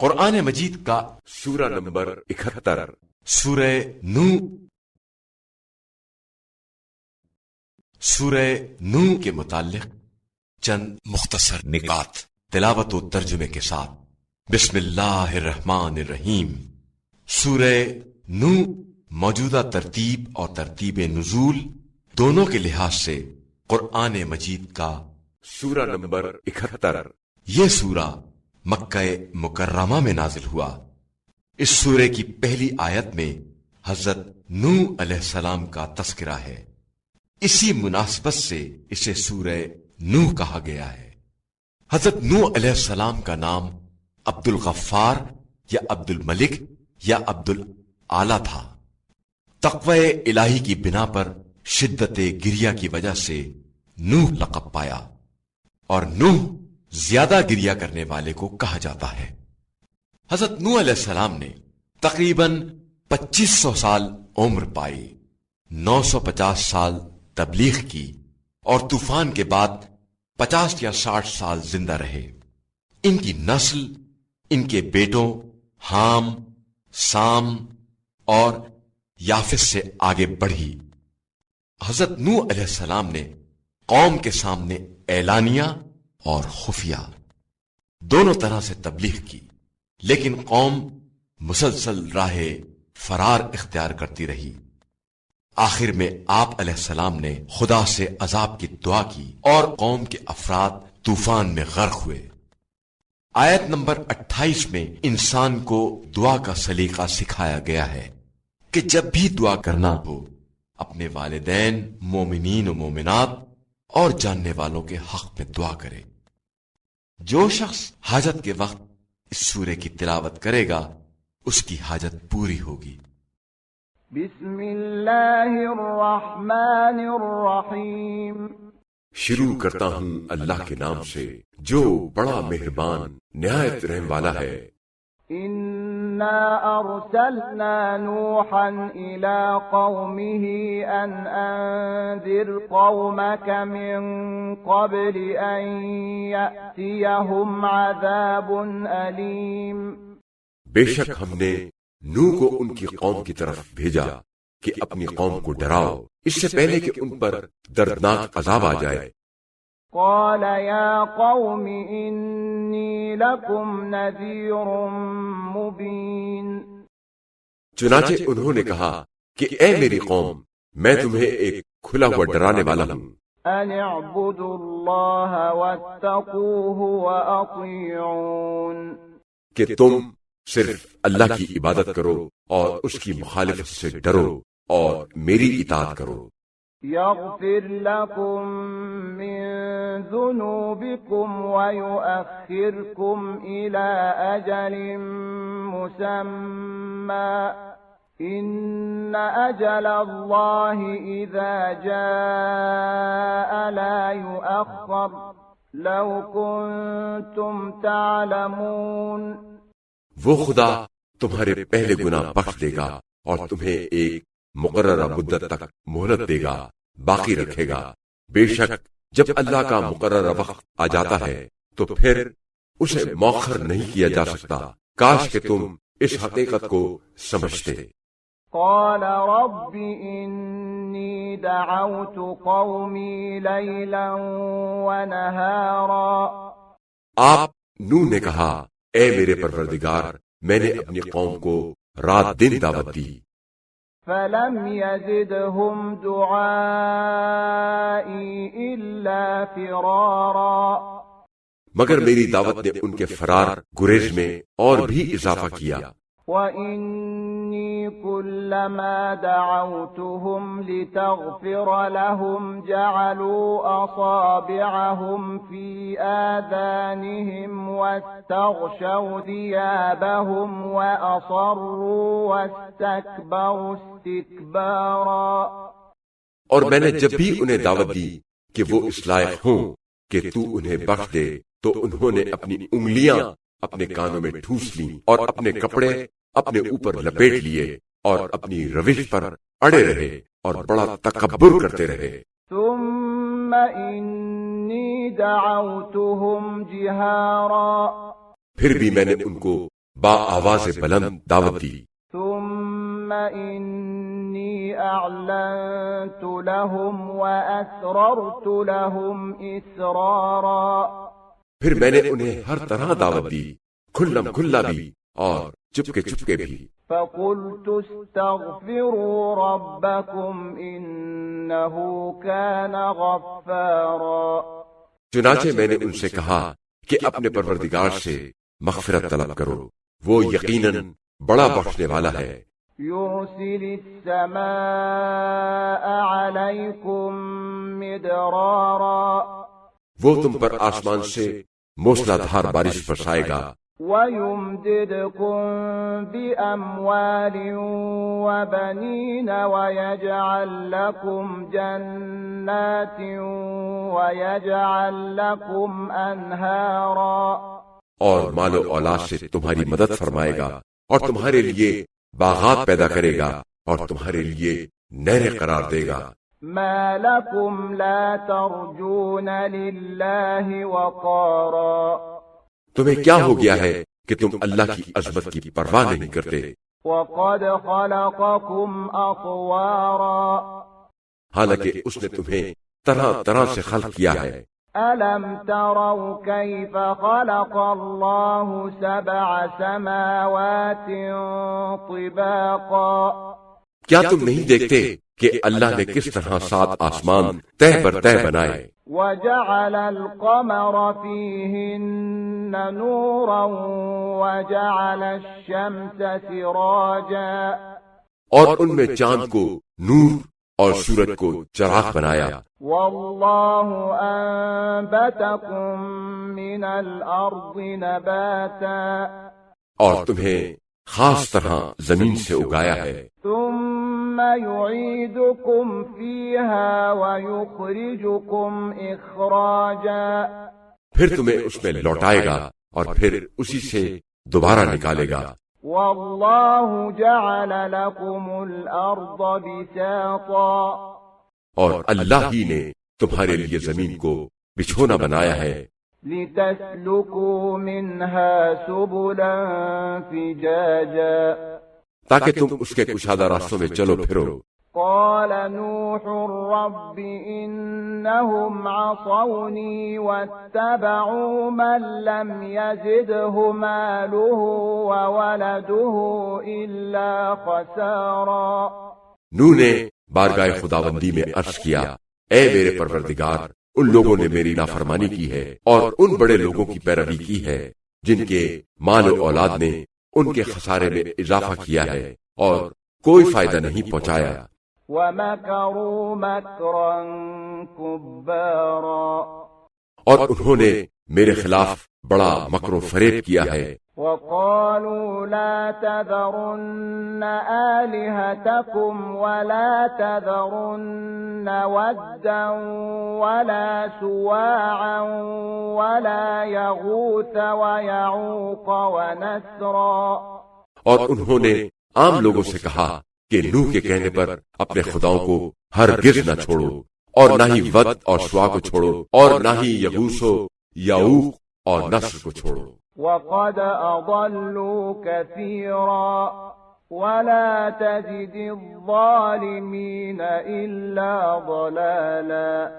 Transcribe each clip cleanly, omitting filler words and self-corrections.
قرآن مجید کا سورہ نمبر 71 سورہ نو کے متعلق چند مختصر نکات تلاوت و ترجمے کے ساتھ۔ بسم اللہ الرحمن الرحیم۔ سورہ نو موجودہ ترتیب اور ترتیب نزول دونوں کے لحاظ سے قرآن مجید کا سورہ نمبر 71۔ یہ سورہ مکہ مکرمہ میں نازل ہوا۔ اس سورے کی پہلی آیت میں حضرت نوح علیہ السلام کا تذکرہ ہے، اسی مناسبت سے اسے سورہ نوح کہا گیا ہے۔ حضرت نوح علیہ السلام کا نام عبد الغفار یا عبد الملک یا عبد الاعلی تھا۔ تقوی الہی کی بنا پر شدت گریہ کی وجہ سے نوح لقب پایا، اور نوح زیادہ گریہ کرنے والے کو کہا جاتا ہے۔ حضرت نوح علیہ السلام نے تقریباً 2500 سال عمر پائی، 950 سال تبلیغ کی، اور طوفان کے بعد 50 یا 60 سال زندہ رہے۔ ان کی نسل ان کے بیٹوں حام، سام اور یافس سے آگے بڑھی۔ حضرت نوح علیہ السلام نے قوم کے سامنے اعلانیہ اور خفیہ دونوں طرح سے تبلیغ کی، لیکن قوم مسلسل راہ فرار اختیار کرتی رہی۔ آخر میں آپ علیہ السلام نے خدا سے عذاب کی دعا کی اور قوم کے افراد طوفان میں غرق ہوئے۔ آیت نمبر 28 میں انسان کو دعا کا سلیقہ سکھایا گیا ہے کہ جب بھی دعا کرنا ہو اپنے والدین، مومنین و مومنات اور جاننے والوں کے حق میں دعا کرے۔ جو شخص حاجت کے وقت اس سورے کی تلاوت کرے گا اس کی حاجت پوری ہوگی۔ بسم اللہ الرحمن الرحیم۔ شروع کرتا ہوں اللہ کے نام سے جو بڑا مہربان نہایت رحم والا ہے۔ انا ارسلنا نوحا الى قومه ان انذر قومك من قبل ان يأتيهم عذاب علیم۔ بے شک ہم نے نوح کو ان کی قوم کی طرف بھیجا کہ اپنی قوم کو ڈراؤ اس سے پہلے کہ ان پر دردناک عذاب آ جائے۔ قال يا قوم إني لكم نذير مبين۔ چنانچہ انہوں نے کہا کہ اے میری قوم، میں تمہیں ایک کھلا ہوا ڈرانے والا ہوں۔ ان اعبدوا الله واتقوه واطيعون۔ کہ تم صرف اللہ کی عبادت کرو اور اس کی مخالفت سے ڈرو اور میری اطاعت کرو۔ يغفر لكم من ذنوبكم ويؤخركم إلى أجل مسمى إن أجل الله إذا جاء لا يؤخر لو كنتم تعلمون۔ وہ خدا تمہارے پہلے گناہ بخش دے گا اور تمہیں ایک مقررہ مدت تک مہلت دے گا، باقی رکھے گا۔ بے شک جب اللہ کا مقررہ وقت آ جاتا ہے تو پھر اسے مؤخر نہیں کیا جا سکتا۔ کاش کہ تم اس حقیقت کو سمجھتے۔ قال رب إني دعوت قومي ليلا ونهارا۔ آپ نوح نے کہا اے میرے پروردگار، میں نے اپنی قوم کو رات دن دعوت دی، فلم يزدهم دعائي إلا فرارا۔ مگر میری دعوت نے ان کے فرار گریز میں اور بھی اضافہ کیا۔ وإني كلما دعوتهم لتغفر لهم جعلوا أصابعهم في آذانهم واستغشوا ثيابهم وأصروا واستكبروا استكبارا۔ اور میں نے جب بھی انہیں دعوت دی کہ وہ اس لائق ہوں کہ تو انہیں بخش دے تو انہوں نے اپنی انگلیاں اپنے کانوں میں ٹھوس لیں اور اپنے کپڑے اپنے اوپر لپیٹ لیے اور اپنی روش پر اڑے رہے اور بڑا تکبر کرتے رہے۔ ثم إني دعوتهم جهارا۔ پھر بھی میں نے ان کو با آواز بلند دعوت دی. ثم إني أعلنت لهم وأسررت لهم إسرارا. پھر میں نے انہیں ہر طرح دعوت دی، کھلم کھلا بھی اور چپکے چپکے بھی. فقلت استغفروا ربكم إنه كان غفارا. چنانچہ میں نے ان سے کہا کہ اپنے پروردگار سے مغفرت طلب کرو، وہ یقیناً بڑا بخشنے والا ہے. يرسل السماء عليكم مدرارا. وہ تم پر آسمان سے موسلا دھار بارش برسائے گا. ويمددكم بأموال وبنين ويجعل لكم جنات ويجعل لكم أنهارا. اور مال و اولاد سے تمہاری مدد فرمائے گا اور تمہارے لیے باغات پیدا کرے گا اور تمہارے لیے نہریں قرار دے گا. ما لكم لا ترجون لله وقارا. تمہیں کیا ہو گیا ہے کہ تم اللہ کی عظمت کی پرواہ نہیں کرتے؟ وقد خلقكم أطوارا. حالانکہ اس نے تمہیں طرح طرح سے خلق کیا ہے. ألم تروا كيف خلق الله 7 سماوات طباقا. کیا تم نہیں دیکھتے کہ اللہ نے کس طرح 7 آسمان تہ بر تہ بنائے. وجعل القمر فيهن نورا وجعل الشمس سراجا. اور ان میں چاند کو نور اور سورج کو چراغ بنایا. والله أنبتكم من الأرض نباتا. اور تمہیں خاص طرح زمین سے اگایا ہے. ثم يعيدكم فيها ويخرجكم إخراجا. پھر تمہیں اس میں لوٹائے گا اور پھر اسی سے دوبارہ نکالے گا. والله جعل لكم الأرض بساطا. اور اللہ ہی نے تمہارے لیے زمین کو بچھونا بنایا ہے. لتسلكوا منها سبلا فجاجا. تاکہ تم اس کے کشادہ راستوں میں چلو پھرو. قال نوح رب إنهم عصوني واتبعوا من لم يزده ماله وولده إلا خسارا. نوح نے بارگاہ خداوندی میں عرض کیا، اے میرے پروردگار، ان لوگوں نے میری نافرمانی کی ہے اور ان بڑے لوگوں کی پیروی کی ہے جن کے مال و اولاد نے ان کے خسارے میں اضافہ کیا ہے اور کوئی فائدہ نہیں پہنچایا. وَمَكَرُوا مَكْرًا كُبَّارًا. اور انہوں نے میرے خلاف بڑا مکر و فریب کیا ہے. وَقَالُوا لَا تَذَرُنَّ آلِهَتَكُمْ وَلَا تَذَرُنَّ وَدًّا وَلَا سُوَاعًا وَلَا يَغُوثَ وَيَعُوقَ وَنَسْرًا. اور انہوں نے عام لوگوں سے کہا کہ نوح کے کہنے پر اپنے خداؤں کو ہرگز نہ چھوڑو، اور نہ ہی ود اور سوا کو چھوڑو، اور نہ ہی یغوث و یعوق اور نصر کو چھوڑو. وَقَدْ أَضَلُّوا كَثِيرًا وَلَا تَزِدِ الظَّالِمِينَ إِلَّا ضَلَالًا.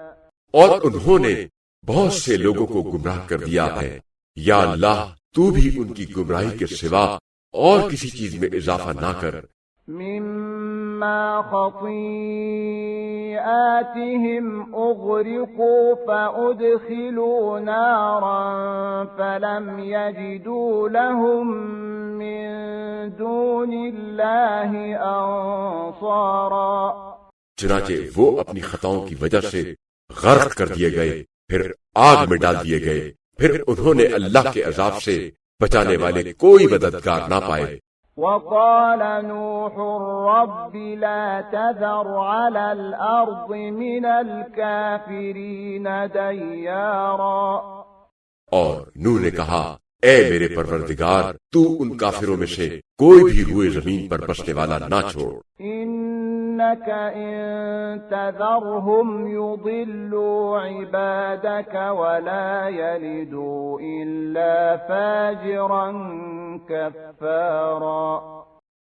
اور انہوں نے بہت سے لوگوں کو گمراہ کر دیا ہے. یا اللہ، تو بھی ان کی گمراہی کے سوا اور کسی چیز میں اضافہ نہ کر. مما خطيئاتهم أغرقوا فأدخلوا نارا فلم يجدوا لهم من دون الله أنصارا. چنانچہ وہ اپنی خطاؤں کی وجہ سے غرق کر دیے گئے، پھر آگ میں ڈال دیے گئے، پھر انہوں نے اللہ کے عذاب سے بچانے والے کوئی مددگار نہ پائے. وقال نوح رب لا تذر على الأرض من الكافرين ديارا. اور نوح نے کہا، اے میرے پروردگار، تو ان کافروں میں سے کوئی بھی روئے زمین پر بسنے والا نہ چھوڑ. إنك إن تذرهم يضلوا عبادك ولا يلدوا إلا فاجرا كفارا۔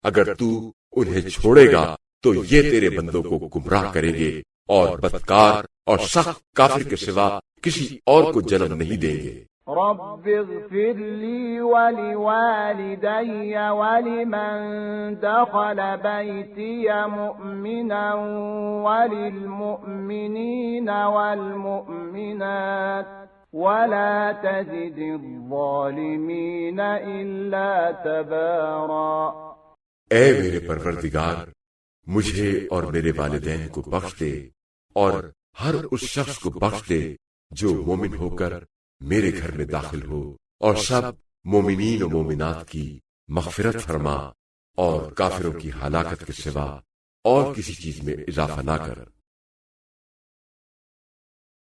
اگر تو انہیں چھوڑے گا تو یہ تیرے بندوں کو گمراہ کریں گے اور بدکار اور سخت کافر کے سوا کسی اور کو جنم نہیں دیں گے۔ رب اغفر لي ولوالدي ولمن دخل بيتي مؤمنا وللمؤمنين والمؤمنات ولا تزد الظالمين إلا تبارا۔ اے میرے پروردگار، مجھے اور میرے والدین کو بخش دے اور ہر اس شخص کو بخش دے جو مومن ہو کر میرے گھر میں داخل ہو، اور سب مومنین و مومنات کی مغفرت فرما اور کافروں کی ہلاکت کے سوا اور کسی چیز میں اضافہ نہ کر۔